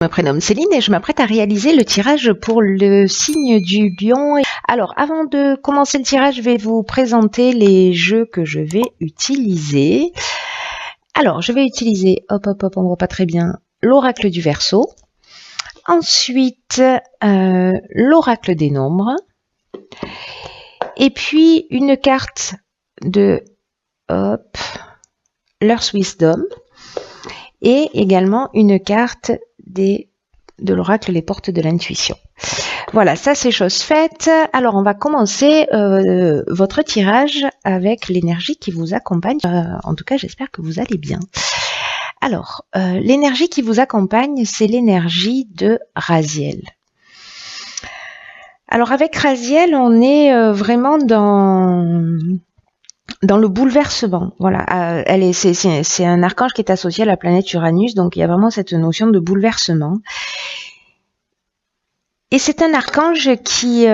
Je me prénomme Céline et je m'apprête à réaliser le tirage pour le signe du lion. Alors, avant de commencer le tirage, je vais vous présenter les jeux que je vais utiliser. Alors, je vais utiliser, hop, on voit pas très bien, l'oracle du Verseau. Ensuite, l'oracle des nombres. Et puis, une carte de, l'Earth Wisdom. Et également une carte de l'oracle Les Portes de l'Intuition. Voilà, ça c'est chose faite. Alors on va commencer votre tirage avec l'énergie qui vous accompagne. En tout cas, j'espère que vous allez bien. Alors, l'énergie qui vous accompagne, c'est l'énergie de Raziel. Alors avec Raziel, on est vraiment dans le bouleversement. Voilà, c'est un archange qui est associé à la planète Uranus, donc il y a vraiment cette notion de bouleversement. Et c'est un archange qui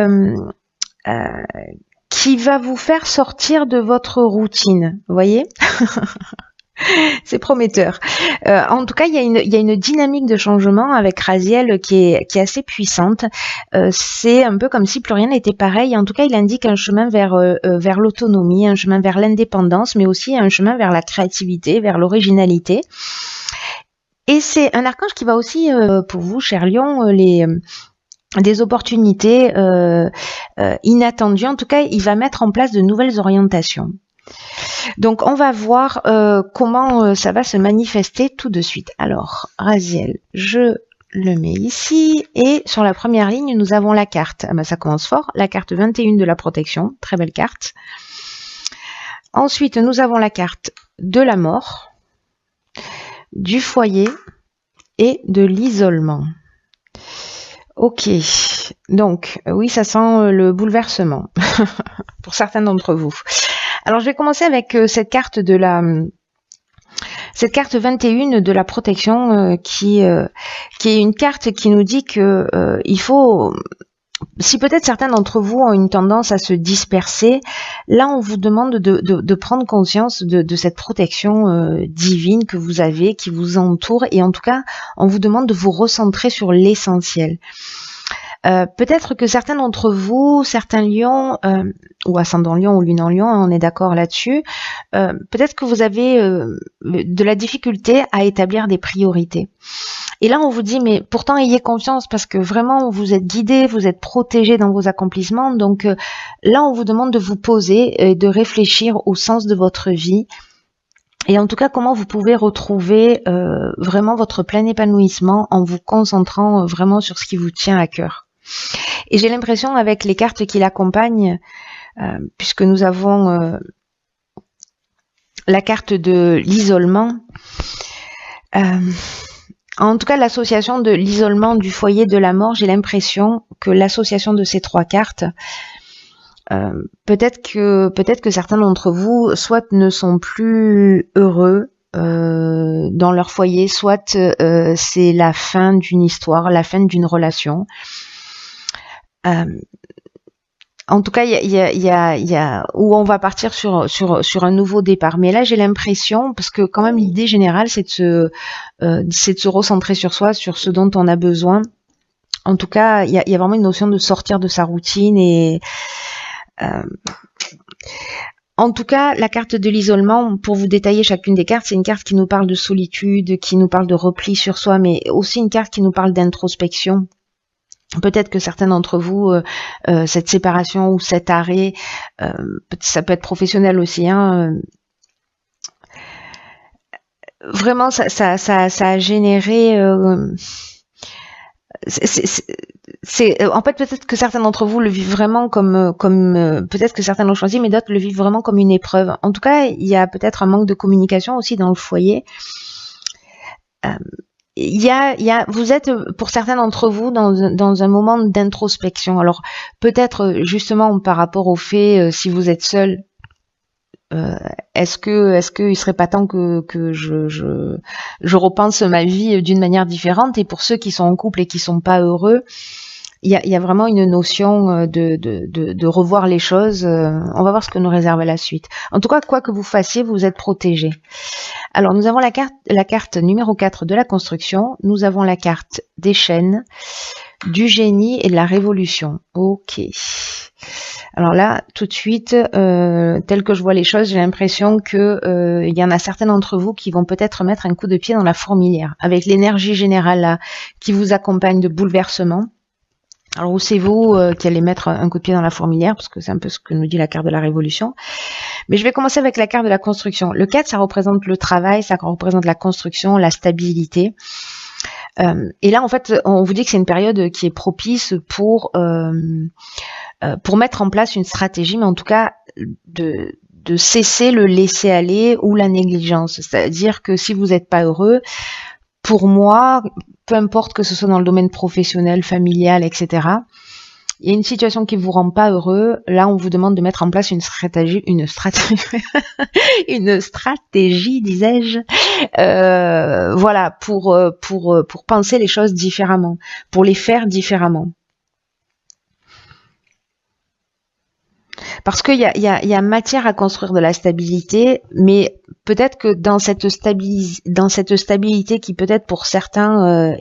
va vous faire sortir de votre routine, vous voyez. C'est prometteur. En tout cas, il y a une dynamique de changement avec Raziel qui est assez puissante. C'est un peu comme si plus rien n'était pareil. En tout cas, il indique un chemin vers l'autonomie, un chemin vers l'indépendance, mais aussi un chemin vers la créativité, vers l'originalité. Et c'est un archange qui va aussi, pour vous, cher Lion, des opportunités inattendues. En tout cas, il va mettre en place de nouvelles orientations. Donc, on va voir comment ça va se manifester tout de suite. Alors, Raziel, je le mets ici. Et sur la première ligne, nous avons la carte. Ah ben, ça commence fort. La carte 21 de la protection. Très belle carte. Ensuite, nous avons la carte de la mort, du foyer et de l'isolement. Ok. Donc, oui, ça sent le bouleversement pour certains d'entre vous. Alors, je vais commencer avec cette carte 21 de la protection qui est une carte qui nous dit que il faut, si peut-être certains d'entre vous ont une tendance à se disperser, là on vous demande de prendre conscience de cette protection divine que vous avez, qui vous entoure, et en tout cas on vous demande de vous recentrer sur l'essentiel. Peut-être que certains d'entre vous, certains lions, ou ascendant lion ou lune en lion, on est d'accord là-dessus, peut-être que vous avez de la difficulté à établir des priorités. Et là, on vous dit, mais pourtant, ayez confiance parce que vraiment, vous êtes guidé, vous êtes protégé dans vos accomplissements. Donc là, on vous demande de vous poser et de réfléchir au sens de votre vie. Et en tout cas, comment vous pouvez retrouver vraiment votre plein épanouissement en vous concentrant vraiment sur ce qui vous tient à cœur. Et j'ai l'impression avec les cartes qui l'accompagnent, puisque nous avons la carte de l'isolement, en tout cas l'association de l'isolement, du foyer, de la mort, j'ai l'impression que l'association de ces trois cartes, peut-être que certains d'entre vous soit ne sont plus heureux dans leur foyer, soit c'est la fin d'une histoire, la fin d'une relation. En tout cas, il y a où on va partir sur un nouveau départ. Mais là, j'ai l'impression, parce que quand même l'idée générale, c'est de se recentrer sur soi, sur ce dont on a besoin. En tout cas, il y a vraiment une notion de sortir de sa routine et en tout cas, la carte de l'isolement, pour vous détailler chacune des cartes, c'est une carte qui nous parle de solitude, qui nous parle de repli sur soi, mais aussi une carte qui nous parle d'introspection. Peut-être que certains d'entre vous, cette séparation ou cet arrêt, ça peut être professionnel aussi, hein, vraiment, ça a généré... en fait, peut-être que certains d'entre vous le vivent vraiment comme peut-être que certains l'ont choisi, mais d'autres le vivent vraiment comme une épreuve. En tout cas, il y a peut-être un manque de communication aussi dans le foyer. Vous êtes, pour certains d'entre vous, dans un moment d'introspection. Alors, peut-être justement par rapport au fait, si vous êtes seul, est-ce qu'il serait pas temps que je repense ma vie d'une manière différente? Et pour ceux qui sont en couple et qui sont pas heureux, il y a vraiment une notion de revoir les choses. On va voir ce que nous réserve la suite. En tout cas, quoi que vous fassiez, vous êtes protégé. Alors, nous avons la carte numéro 4 de la construction. Nous avons la carte des chaînes, du génie et de la révolution. Ok. Alors là, tout de suite, tel que je vois les choses, j'ai l'impression que il y en a certains d'entre vous qui vont peut-être mettre un coup de pied dans la fourmilière, avec l'énergie générale là, qui vous accompagne de bouleversement. Alors, où c'est vous qui allez mettre un coup de pied dans la fourmilière, parce que c'est un peu ce que nous dit la carte de la révolution. Mais je vais commencer avec la carte de la construction. Le 4, ça représente le travail, ça représente la construction, la stabilité. Et là, en fait, on vous dit que c'est une période qui est propice pour mettre en place une stratégie, mais en tout cas de cesser le laisser-aller ou la négligence. C'est-à-dire que si vous n'êtes pas heureux, pour moi, peu importe que ce soit dans le domaine professionnel, familial, etc., il y a une situation qui vous rend pas heureux, là on vous demande de mettre en place une stratégie, une stratégie, disais-je, voilà, pour penser les choses différemment, pour les faire différemment. Parce qu'il y a matière à construire de la stabilité, mais peut-être que dans cette stabilité qui peut-être pour certains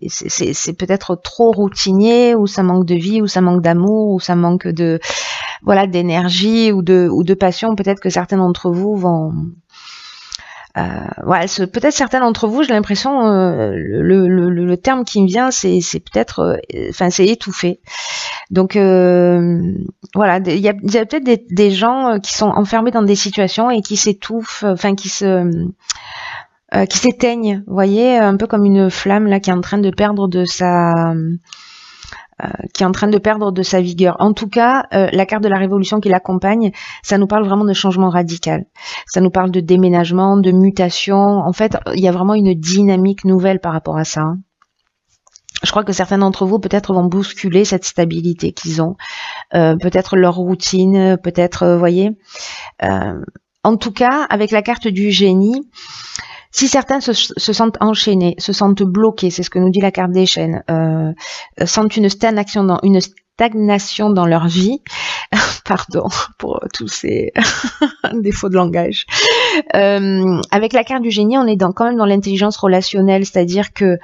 c'est peut-être trop routinier, ou ça manque de vie, ou ça manque d'amour, ou ça manque de voilà d'énergie ou de passion. Peut-être que certains d'entre vous vont voilà, peut-être certains d'entre vous, j'ai l'impression, le terme qui me vient, c'est peut-être, enfin, c'est étouffé. Donc voilà, il y a peut-être des gens qui sont enfermés dans des situations et qui s'étouffent, enfin qui s'éteignent, vous voyez, un peu comme une flamme là qui est en train de perdre de sa vigueur. En tout cas, la carte de la révolution qui l'accompagne, ça nous parle vraiment de changement radical. Ça nous parle de déménagement, de mutation. En fait, il y a vraiment une dynamique nouvelle par rapport à ça. Hein. Je crois que certains d'entre vous peut-être vont bousculer cette stabilité qu'ils ont, peut-être leur routine, peut-être, voyez. En tout cas, avec la carte du génie, si certains se sentent enchaînés, se sentent bloqués, c'est ce que nous dit la carte des chaînes, sentent une stagnation dans leur vie, pardon pour tous ces défauts de langage. Avec la carte du génie, on est quand même dans l'intelligence relationnelle, c'est-à-dire que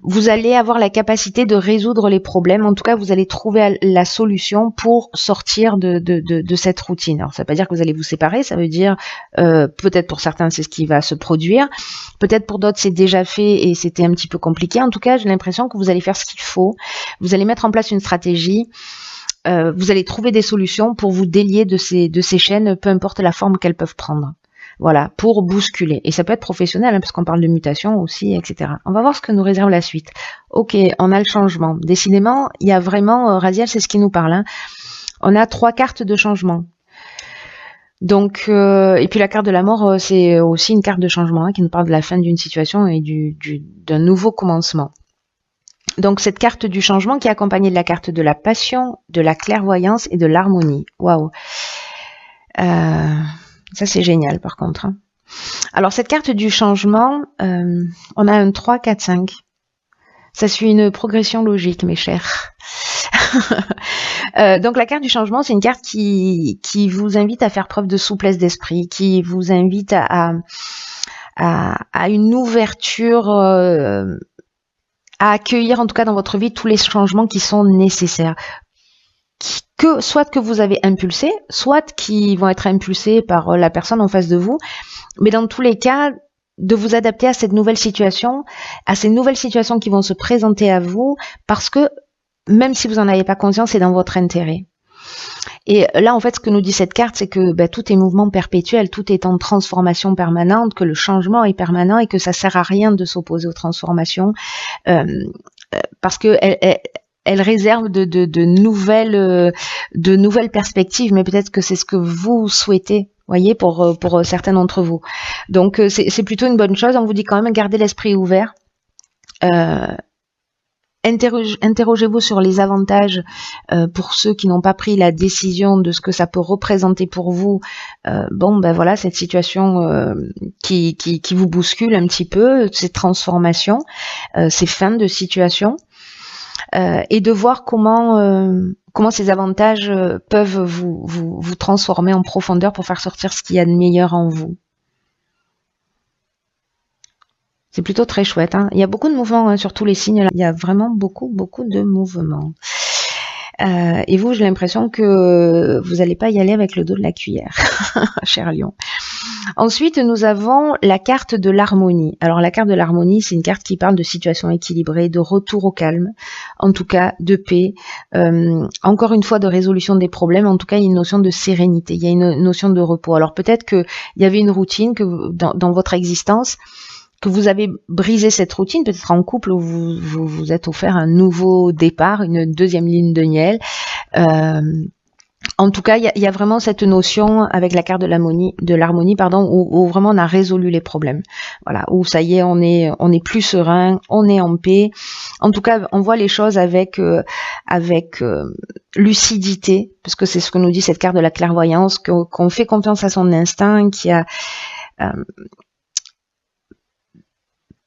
vous allez avoir la capacité de résoudre les problèmes. En tout cas, vous allez trouver la solution pour sortir de cette routine. Alors, ça ne veut pas dire que vous allez vous séparer. Ça veut dire, peut-être pour certains, c'est ce qui va se produire. Peut-être pour d'autres, c'est déjà fait et c'était un petit peu compliqué. En tout cas, j'ai l'impression que vous allez faire ce qu'il faut. Vous allez mettre en place une stratégie. Vous allez trouver des solutions pour vous délier de ces chaînes, peu importe la forme qu'elles peuvent prendre. Voilà, pour bousculer. Et ça peut être professionnel, hein, parce qu'on parle de mutation aussi, etc. On va voir ce que nous réserve la suite. Ok, on a le changement. Décidément, il y a vraiment, Raziel, c'est ce qui nous parle. Hein. On a 3 cartes de changement. Donc, et puis la carte de la mort, c'est aussi une carte de changement, hein, qui nous parle de la fin d'une situation et d'un nouveau commencement. Donc, cette carte du changement qui est accompagnée de la carte de la passion, de la clairvoyance et de l'harmonie. Waouh. Ça, c'est génial, par contre. Hein. Alors, cette carte du changement, on a un 3, 4, 5. Ça suit une progression logique, mes chers. Donc, la carte du changement, c'est une carte qui vous invite à faire preuve de souplesse d'esprit, qui vous invite à une ouverture, à accueillir, en tout cas, dans votre vie, tous les changements qui sont nécessaires. Soit que vous avez impulsé, soit qui vont être impulsés par la personne en face de vous, mais dans tous les cas, de vous adapter à cette nouvelle situation, à ces nouvelles situations qui vont se présenter à vous, parce que même si vous n'en avez pas conscience, c'est dans votre intérêt. Et là, en fait, ce que nous dit cette carte, c'est que tout est mouvement perpétuel, tout est en transformation permanente, que le changement est permanent et que ça sert à rien de s'opposer aux transformations, parce que elle réserve de nouvelles perspectives, mais peut-être que c'est ce que vous souhaitez, voyez, pour certains d'entre vous. Donc c'est plutôt une bonne chose. On vous dit quand même garder l'esprit ouvert. Interrogez-vous sur les avantages pour ceux qui n'ont pas pris la décision de ce que ça peut représenter pour vous. Voilà, cette situation qui vous bouscule un petit peu, ces transformations, ces fins de situation. et de voir comment ces avantages peuvent vous transformer en profondeur pour faire sortir ce qu'il y a de meilleur en vous. C'est plutôt très chouette, hein. Il y a beaucoup de mouvements, hein, sur tous les signes là. Il y a vraiment beaucoup de mouvements. Et vous, j'ai l'impression que vous n'allez pas y aller avec le dos de la cuillère, cher Lion. Ensuite, nous avons la carte de l'harmonie. Alors, la carte de l'harmonie, c'est une carte qui parle de situation équilibrée, de retour au calme, en tout cas de paix, encore une fois de résolution des problèmes, en tout cas il y a une notion de sérénité, il y a une notion de repos. Alors peut-être qu'il y avait une routine que dans votre existence, que vous avez brisé cette routine, peut-être en couple où vous êtes offert un nouveau départ, une deuxième ligne de miel. En tout cas, il y a vraiment cette notion avec la carte de l'harmonie, où vraiment on a résolu les problèmes. Voilà, où ça y est, on est plus serein, on est en paix. En tout cas, on voit les choses avec lucidité, parce que c'est ce que nous dit cette carte de la clairvoyance, qu'on fait confiance à son instinct, qui a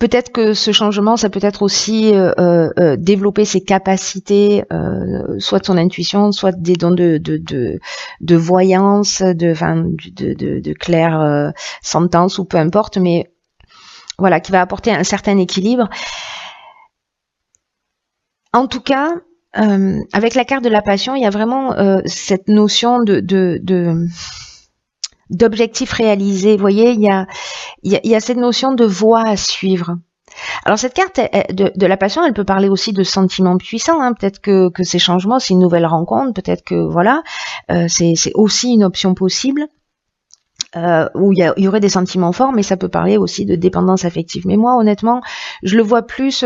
peut-être que ce changement, ça peut être aussi développer ses capacités, soit de son intuition, soit des dons de voyance, de clair sentence, ou peu importe, mais voilà, qui va apporter un certain équilibre. En tout cas, avec la carte de la passion, il y a vraiment cette notion d'objectif réalisé. Vous voyez, il y a cette notion de voie à suivre. Alors cette carte de la passion, elle peut parler aussi de sentiments puissants, hein. Peut-être que ces changements, c'est une nouvelle rencontre, peut-être que voilà, c'est aussi une option possible, où il y aurait des sentiments forts, mais ça peut parler aussi de dépendance affective. Mais moi, honnêtement, je le vois plus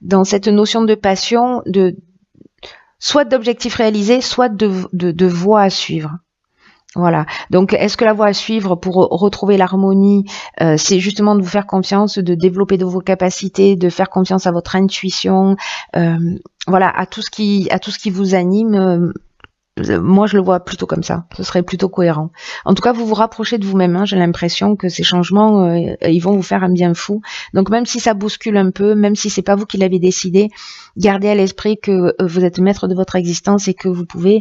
dans cette notion de passion, soit d'objectif réalisé, soit de voie à suivre. Voilà. Donc, est-ce que la voie à suivre pour retrouver l'harmonie, c'est justement de vous faire confiance, de développer de vos capacités, de faire confiance à votre intuition, voilà, à tout ce qui vous anime. Moi, je le vois plutôt comme ça. Ce serait plutôt cohérent. En tout cas, vous vous rapprochez de vous-même, hein. J'ai l'impression que ces changements, ils vont vous faire un bien fou. Donc, même si ça bouscule un peu, même si c'est pas vous qui l'avez décidé, gardez à l'esprit que vous êtes maître de votre existence et que vous pouvez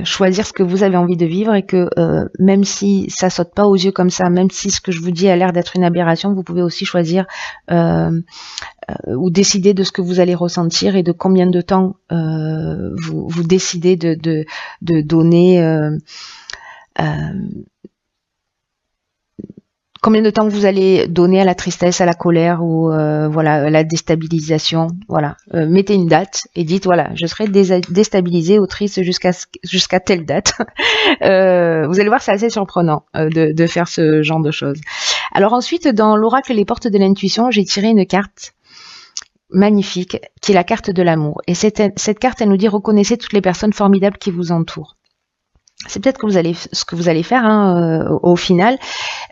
choisir ce que vous avez envie de vivre, et que même si ça saute pas aux yeux comme ça, même si ce que je vous dis a l'air d'être une aberration, vous pouvez aussi choisir ou décider de ce que vous allez ressentir et de combien de temps vous décidez de donner, combien de temps vous allez donner à la tristesse, à la colère ou voilà, à la déstabilisation. Voilà, mettez une date et dites voilà, je serai déstabilisé ou triste jusqu'à telle date. Vous allez voir, c'est assez surprenant de faire ce genre de choses. Alors ensuite, dans l'oracle Les Portes de l'intuition, j'ai tiré une carte magnifique qui est la carte de l'amour. Et cette carte, elle nous dit reconnaissez toutes les personnes formidables qui vous entourent. C'est peut-être ce que vous allez faire, hein, au final.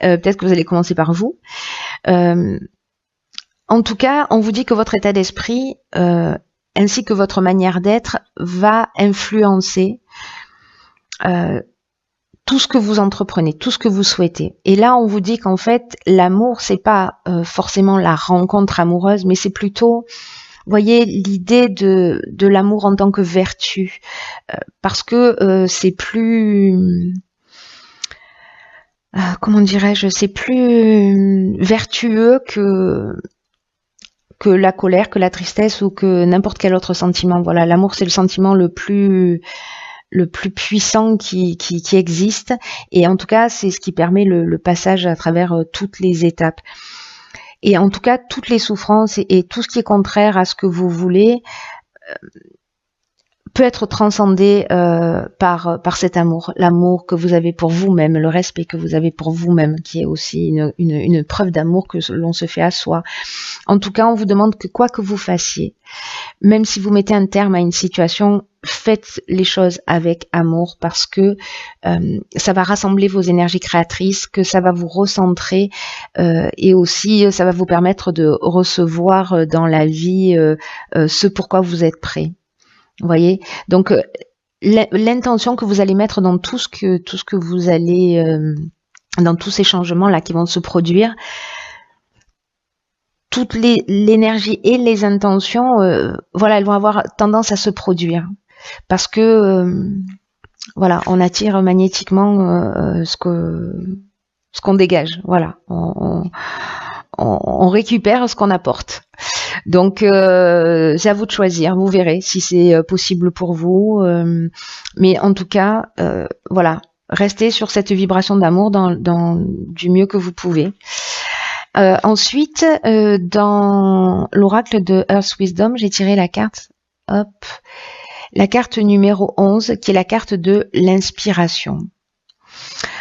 Peut-être que vous allez commencer par vous. En tout cas, on vous dit que votre état d'esprit ainsi que votre manière d'être va influencer tout ce que vous entreprenez, tout ce que vous souhaitez. Et là, on vous dit qu'en fait, l'amour, c'est pas forcément la rencontre amoureuse, mais c'est plutôt, voyez, l'idée de l'amour en tant que vertu, parce que c'est plus, comment dirais-je, c'est plus vertueux que la colère, que la tristesse ou que n'importe quel autre sentiment. Voilà, l'amour, c'est le sentiment le plus puissant qui existe, et en tout cas, c'est ce qui permet le passage à travers toutes les étapes. Et en tout cas, toutes les souffrances et tout ce qui est contraire à ce que vous voulez peut être transcendé par cet amour, l'amour que vous avez pour vous-même, le respect que vous avez pour vous-même, qui est aussi une preuve d'amour que l'on se fait à soi. En tout cas, on vous demande que quoi que vous fassiez, même si vous mettez un terme à une situation, faites les choses avec amour, parce que ça va rassembler vos énergies créatrices, que ça va vous recentrer, et aussi ça va vous permettre de recevoir dans la vie ce pourquoi vous êtes prêt. Vous voyez, donc l'intention que vous allez mettre dans tout ce que vous allez dans tous ces changements là qui vont se produire, toute l'énergie et les intentions, voilà, elles vont avoir tendance à se produire parce que voilà, on attire magnétiquement ce qu'on dégage. Voilà, on récupère ce qu'on apporte. Donc c'est à vous de choisir. Vous verrez si c'est possible pour vous. Mais en tout cas, voilà, restez sur cette vibration d'amour du mieux que vous pouvez. Ensuite, dans l'oracle de Earth Wisdom, j'ai tiré la carte, hop, la carte numéro 11, qui est la carte de l'inspiration.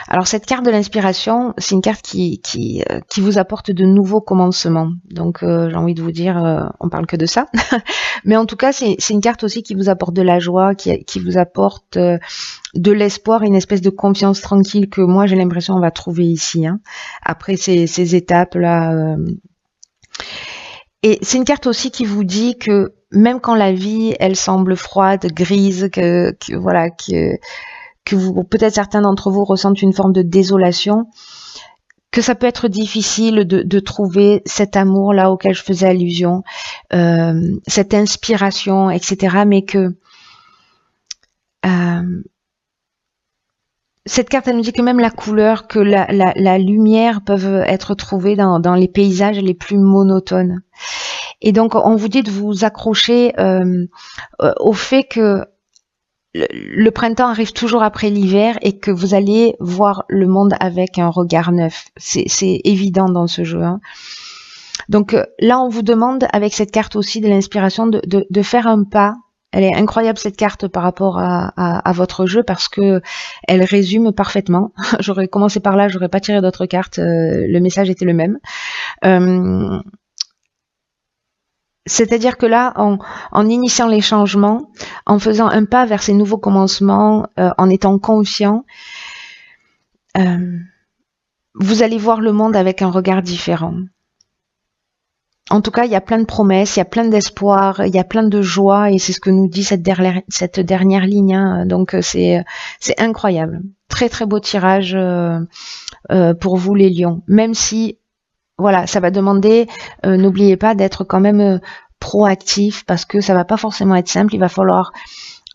Alors cette carte de l'inspiration, c'est une carte qui vous apporte de nouveaux commencements. Donc j'ai envie de vous dire, on parle que de ça. Mais en tout cas, c'est une carte aussi qui vous apporte de la joie, qui vous apporte de l'espoir, une espèce de confiance tranquille que moi j'ai l'impression on va trouver ici. Hein, après ces étapes-là. Et c'est une carte aussi qui vous dit que même quand la vie, elle semble froide, grise, que vous, peut-être certains d'entre vous ressentent une forme de désolation, que ça peut être difficile de trouver cet amour-là auquel je faisais allusion, cette inspiration, etc. Mais que cette carte, elle nous dit que même la couleur, que la lumière peuvent être trouvées dans les paysages les plus monotones. Et donc, on vous dit de vous accrocher au fait que le printemps arrive toujours après l'hiver et que vous allez voir le monde avec un regard neuf. C'est évident dans ce jeu. Hein. Donc là, on vous demande, avec cette carte aussi de l'inspiration, de faire un pas. Elle est incroyable cette carte par rapport à votre jeu parce que elle résume parfaitement. J'aurais commencé par là, j'aurais pas tiré d'autres cartes. Le message était le même. C'est-à-dire que là, en initiant les changements, en faisant un pas vers ces nouveaux commencements, en étant confiant, vous allez voir le monde avec un regard différent. En tout cas, il y a plein de promesses, il y a plein d'espoir, il y a plein de joie, et c'est ce que nous dit cette dernière ligne. Hein. Donc c'est incroyable. Très très beau tirage pour vous les lions. Même si voilà, ça va demander, n'oubliez pas d'être quand même proactif parce que ça va pas forcément être simple. Il va falloir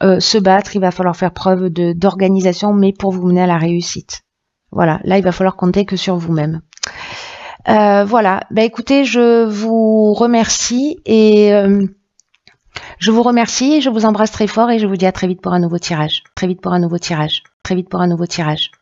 se battre, il va falloir faire preuve d'organisation, mais pour vous mener à la réussite. Voilà, là il va falloir compter que sur vous-même. Voilà, bah écoutez, je vous remercie et je vous embrasse très fort et je vous dis à très vite pour un nouveau tirage. Très vite pour un nouveau tirage. Très vite pour un nouveau tirage.